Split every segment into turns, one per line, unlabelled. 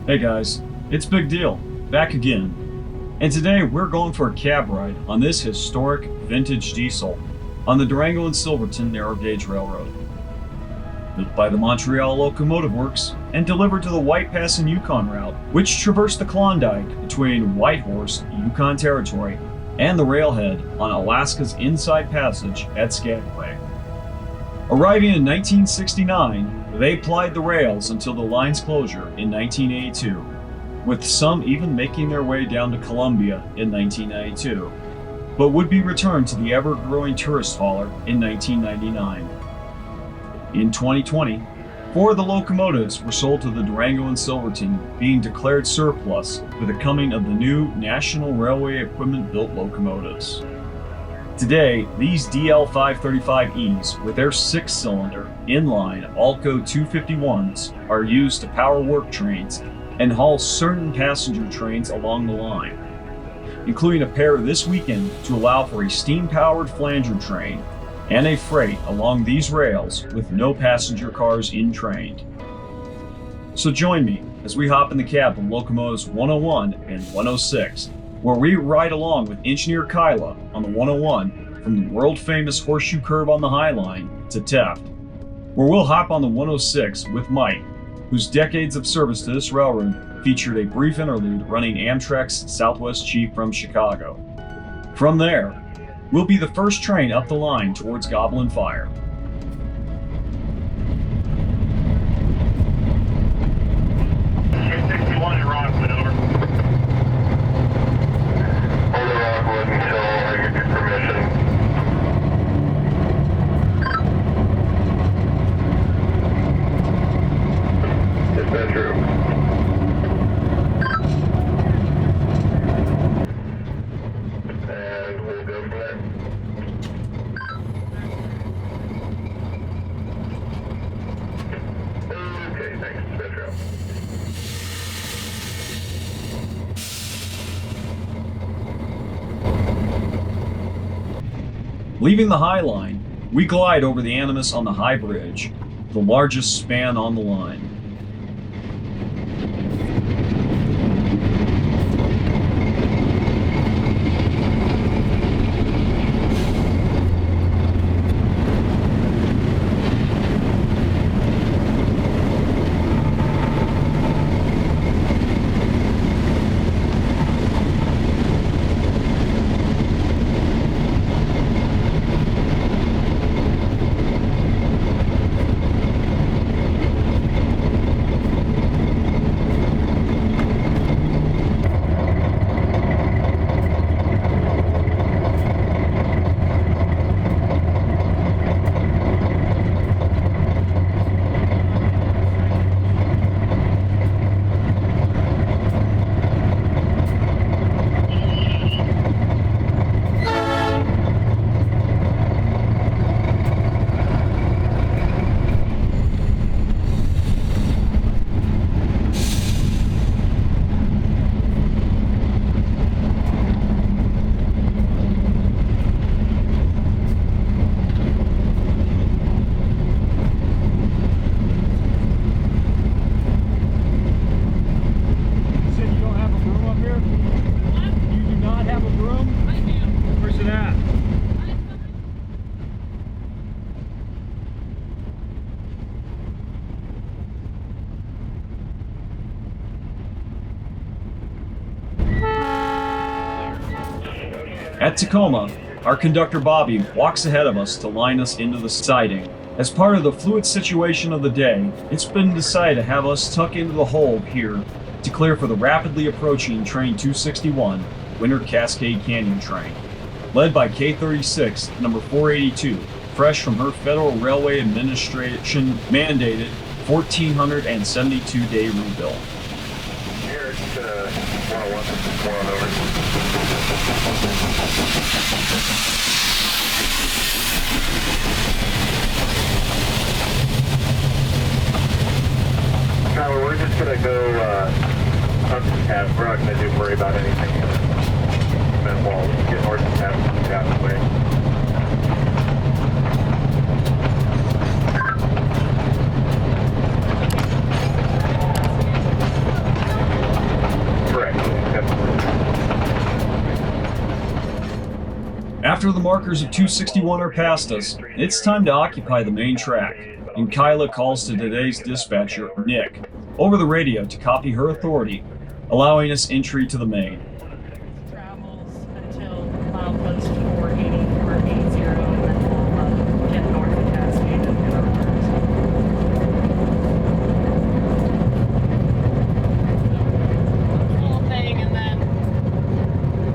Hey guys, it's Big Deal, back again. And today we're going for a cab ride on this historic vintage diesel on the Durango and Silverton narrow gauge railroad. Built by the Montreal Locomotive Works and delivered to the White Pass and Yukon route, which traversed the Klondike between Whitehorse, Yukon Territory, and the railhead on Alaska's Inside Passage at Cascade Wye. Arriving in 1969, they plied the rails until the line's closure in 1982, with some even making their way down to Columbia in 1992, but would be returned to the ever-growing tourist hauler in 1999. In 2020, 4 of the locomotives were sold to the Durango and Silverton, being declared surplus with the coming of the new National Railway Equipment-built locomotives. Today, these DL535Es with their 6-cylinder, inline ALCO 251s are used to power work trains and haul certain passenger trains along the line, including a pair this weekend to allow for a steam-powered flanger train and a freight along these rails with no passenger cars in-trained. So join me as we hop in the cab of locomotives 101 and 106, where we ride along with engineer Kylah on the 101 from the World Famous Horseshoe Curve on the High Line to Tefft, where we'll hop on the 106 with Mike, whose decades of service to this railroad featured a brief interlude running Amtrak's Southwest Chief from Chicago. From there, we'll be the first train up the line towards Goblin Fire. Leaving the High Line, we glide over the Animas on the High Bridge, the largest span on the line. At Tacoma, our conductor Bobby walks ahead of us to line us into the siding. As part of the fluid situation of the day, it's been decided to have us tuck into the hole here to clear for the rapidly approaching Train 261, Winter Cascade Canyon train, led by K-36 number 482, fresh from her Federal Railway Administration mandated 1,472-day rebuild.
Here it's 101, over. Kylah, we're just gonna go up the cab. We're not gonna worry about anything minimal. We'll get north of the cab and get out of the way.
After the markers of 261 are past us, it's time to occupy the main track, and Kylah calls to today's dispatcher, Nick, over the radio to copy her authority, allowing us entry to the main.
Travels until milepost 480, and then we'll get north of Cascade and get our orders. Whole thing, and then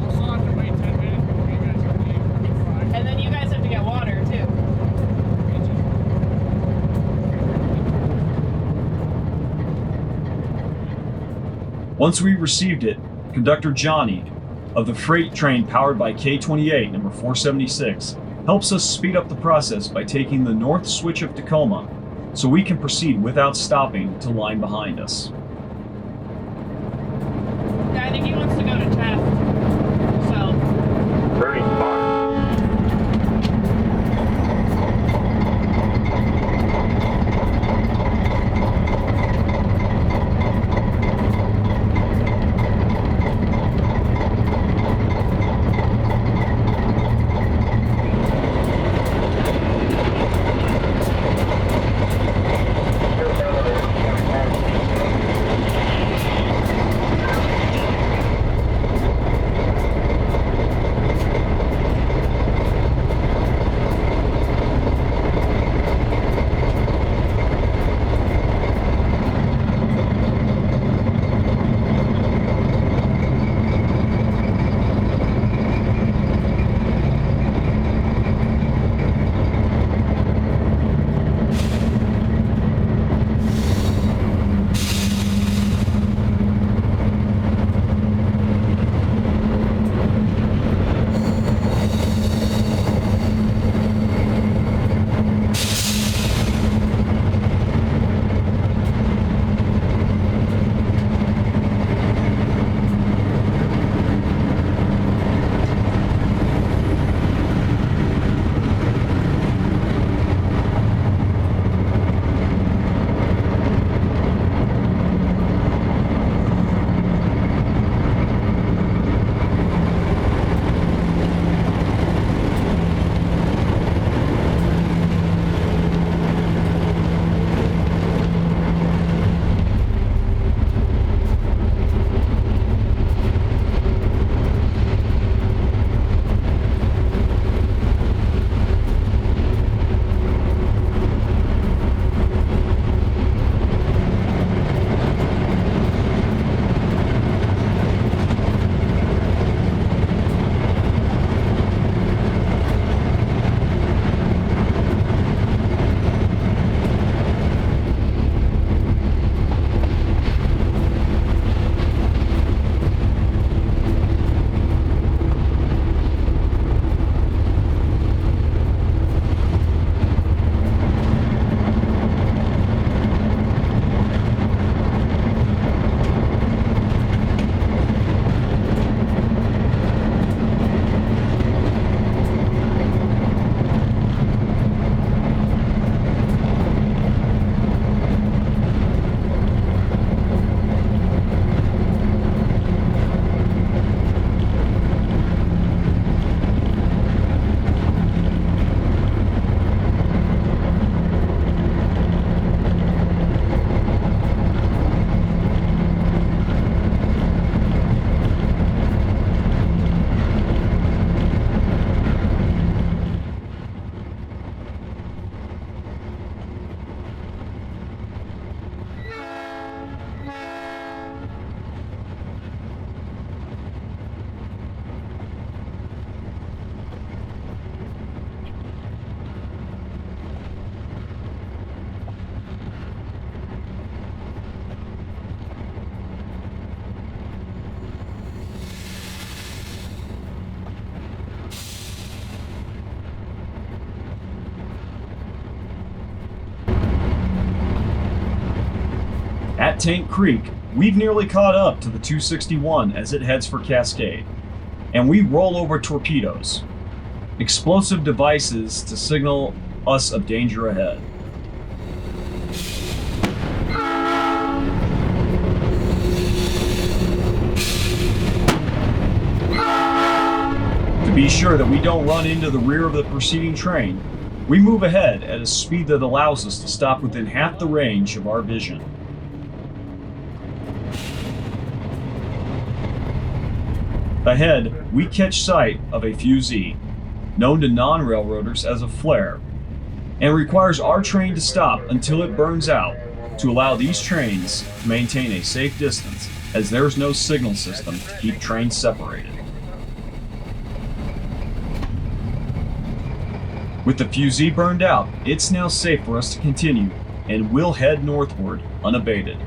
Also have to wait 10 minutes before you guys are leaving.
and then you guys have to get water too.
Once we received it, Conductor Johnny of the freight train powered by K-28 number 476 helps us speed up the process by taking the north switch of Tacoma so we can proceed without stopping to line behind us.
Yeah, I think he wants to go to Tefft. So
Burning spot.
At Tank Creek, we've nearly caught up to the 261 as it heads for Cascade, and we roll over torpedoes, explosive devices to signal us of danger ahead. To be sure sure that we don't run into the rear of the preceding train, we move ahead at a speed that allows us to stop within half the range of our vision. Ahead, we catch sight of a fusee, known to non-railroaders as a flare, and requires our train to stop until it burns out to allow these trains to maintain a safe distance, as there's no signal system to keep trains separated. With the fusee burned out, it's now safe for us to continue, and we'll head northward unabated.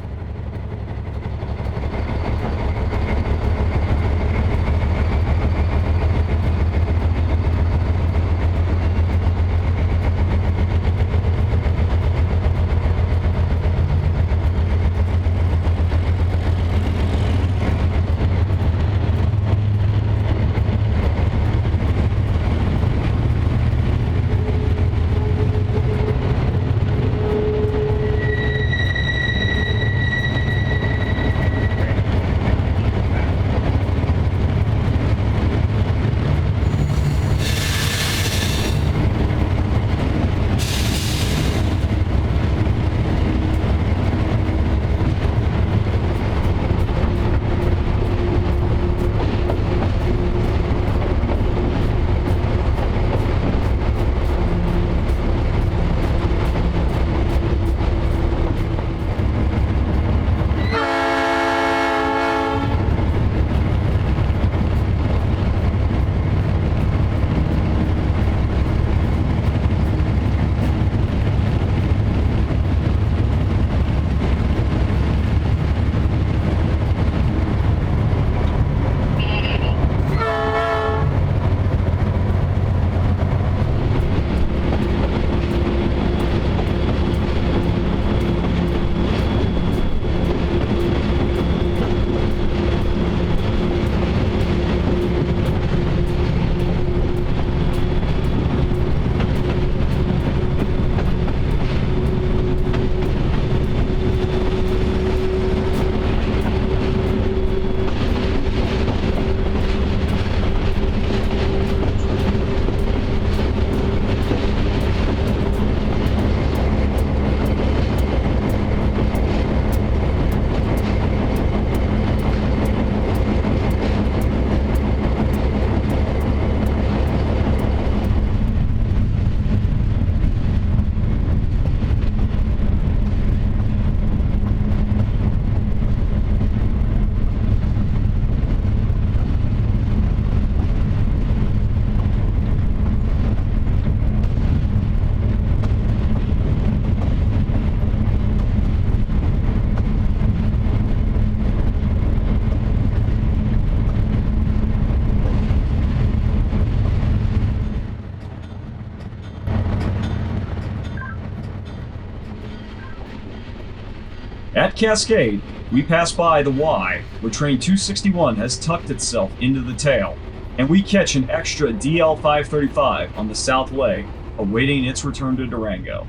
At Cascade, we pass by the Wye, where train 261 has tucked itself into the tail, and we catch an extra DL535 on the south leg, awaiting its return to Durango.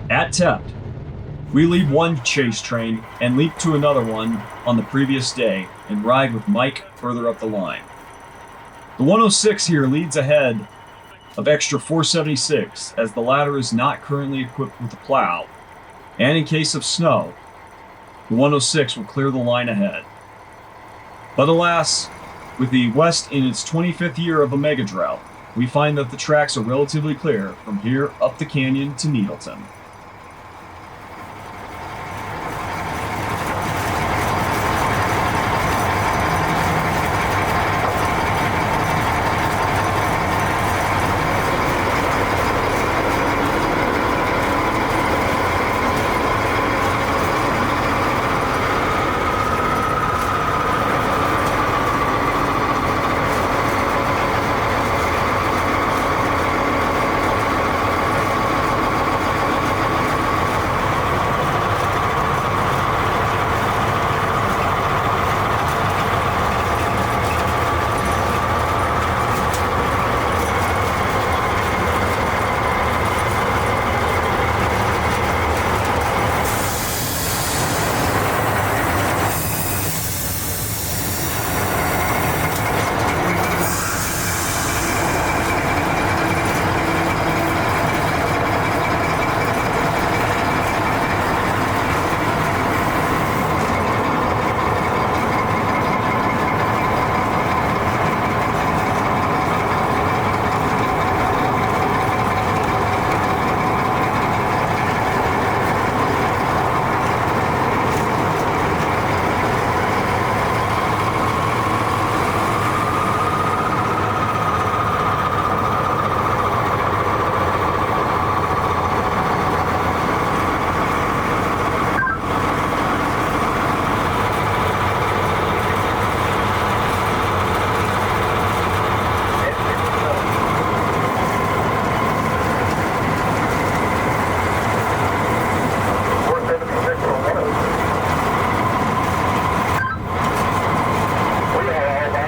At Tefft, we leave one chase train and leap to another one on the previous day and ride with Mike further up the line. The 106 here leads ahead of extra 476 as the latter is not currently equipped with a plow, and in case of snow, the 106 will clear the line ahead. But alas, with the West in its 25th year of a mega drought, we find that the tracks are relatively clear from here up the canyon to Needleton.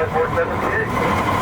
478.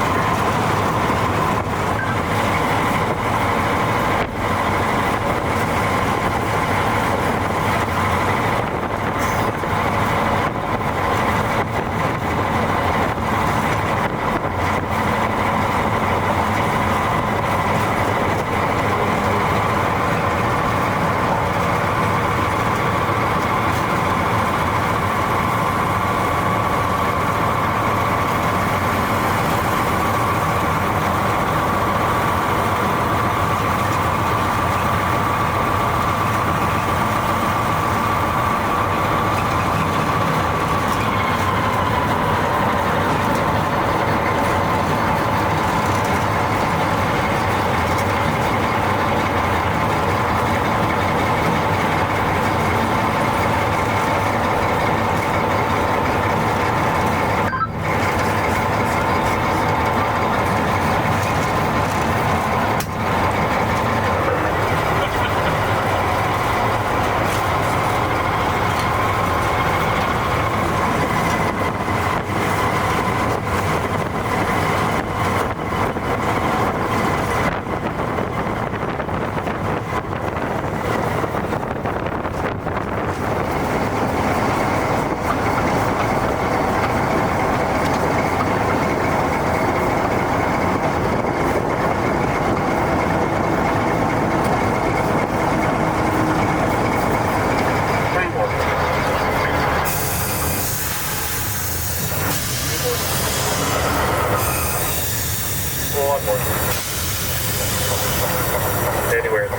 Anywhere.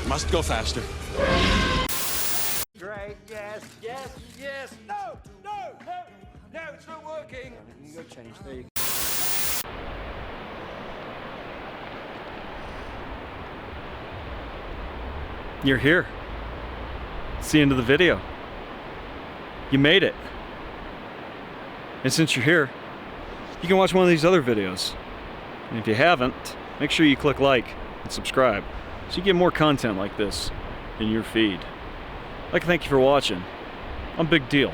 Must go faster.
Great, yes, yes, yes. No, no, no, no, it's not working. You go change. There you go.
You're here. It's the end of the video. You made it. And since you're here, you can watch one of these other videos. And if you haven't, make sure you click like and subscribe so you get more content like this in your feed. I'd like to thank you for watching. I'm Big Deal.